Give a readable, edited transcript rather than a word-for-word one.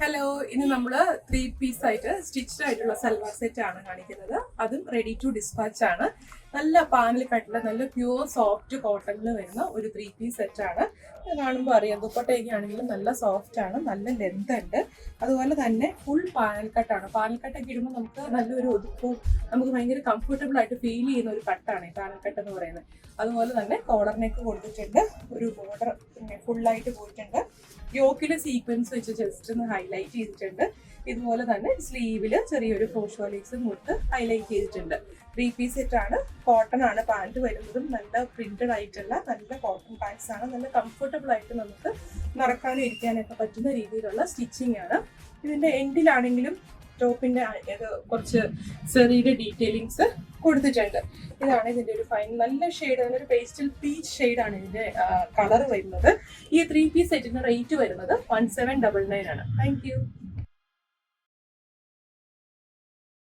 Hello, ഇനി നമ്മൾ 3 piece ആയിട്ട് സ്റ്റിച്ച്ഡ് ആയിട്ടുള്ള സൽവാർ സെറ്റ് ആണ് കാണിക്കുന്നത്. അതും റെഡി ടു ഡിസ്പാച്ച് ആണ്. നല്ല പാനൽ കട്ടില്, നല്ല പ്യൂർ സോഫ്റ്റ് കോട്ടണിൽ വരുന്ന ഒരു 3 പീസ് സെറ്റ് ആണ്. കാണുമ്പോൾ അറിയാം, ദുപ്പട്ടയൊക്കെ ആണെങ്കിലും നല്ല സോഫ്റ്റ് ആണ്, നല്ല ലെന്ത് ഉണ്ട്. അതുപോലെ തന്നെ ഫുൾ പാനൽ കട്ടാണ്. പാനൽ കട്ടൊക്കെ ഇടുമ്പോൾ നമുക്ക് നല്ലൊരു ഒതുക്കവും നമുക്ക് ഭയങ്കര കംഫർട്ടബിൾ ആയിട്ട് ഫീൽ ചെയ്യുന്ന ഒരു കട്ടാണ് ഈ പാനൽ കട്ട് എന്ന് പറയുന്നത്. അതുപോലെ തന്നെ കോളർ നെക്ക് കൊടുത്തിട്ടുണ്ട്, ഒരു ബോർഡർ ഫുള്ളായിട്ട് പോയിട്ടുണ്ട്. യോക്കില് സീക്വൻസ് വെച്ച് ജസ്റ്റ് ഒന്ന് ഹൈലൈറ്റ് ചെയ്തിട്ടുണ്ട്. ഇതുപോലെ തന്നെ സ്ലീവില് ചെറിയൊരു ക്രോഷോലീസും കൊടുത്ത് ഹൈലൈറ്റ് ചെയ്തിട്ടുണ്ട്. 3 പീസ് സെറ്റ് ആണ്. കോട്ടൺ ആണ് പാൻറ് വരുന്നതും. നല്ല പ്രിന്റഡ് ആയിട്ടുള്ള നല്ല കോട്ടൺ പാൻസ് ആണ്. നല്ല കംഫർട്ടബിൾ ആയിട്ട് നമുക്ക് നടക്കാനും ഇരിക്കാനൊക്കെ പറ്റുന്ന രീതിയിലുള്ള സ്റ്റിച്ചിങ് ആണ്. ഇതിന്റെ എൻഡിലാണെങ്കിലും ടോപ്പിന്റെ കുറച്ച് ചെറിയ ഡീറ്റെയിലിങ്സ് കൊടുത്തിട്ടുണ്ട്. ഇതാണ് ഇതിന്റെ ഒരു ഫൈൻ നല്ല ഷെയ്ഡ്, ഒരു പേസ്റ്റൽ പീച്ച് ഷെയ്ഡാണ് ഇതിന്റെ കളർ വരുന്നത്. ഈ 3 പീസ് സെറ്റിന്റെ റേറ്റ് വരുന്നത് 1799 ആണ്. Thank you.